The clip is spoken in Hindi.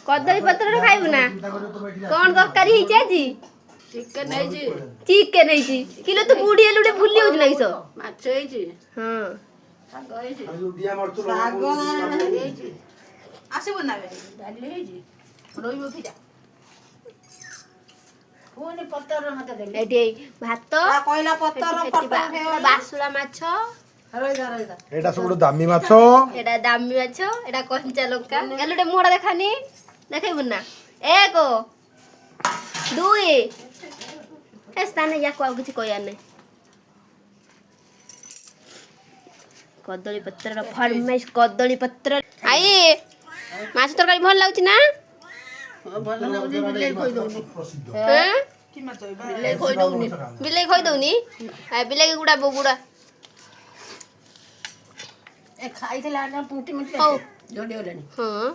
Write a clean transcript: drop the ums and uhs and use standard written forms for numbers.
कदली पत्र खाइबु ना कौन तरकारी हिचे आजी चिकन है जी चिकेन है जी किलो तो बुढ़ी हेलुडे भूली होज नहीं सो माछ है जी हां साग है जी ଶାଗ है जी ଆସିବୁ ନା ବେ डाली है जी रोइबो फिजा कोने पत्तर मत दे एठी भात ତା କହିଲା ପତର ପତ୍ର बासुला माछ ରହିଥା एटा सबुठु दामी माछ एटा दामी माछ एटा कंचा लंका हेलुडे मोड़ा देखानी देखाइबु ना 1 2 ए स्थान या को किछि कहया नै कदली पत्र फरमाइश कदली पत्र आई माछ तरकारी भल लागछि ना भल लाଗୁଛି ବିଲେଇ ଖୋଇ ଦଉନି हैं କି ମାଛ ବିଲେଇ ଖୋଇ ଦଉନି बिलेई खोई दउनी आ बिलेई गुडा बगुडा ଏ ଖାଇଥିଲା ନା ପୁଟି ମିଟି ହଉ ଯୋଡି ଗଲାଣି हां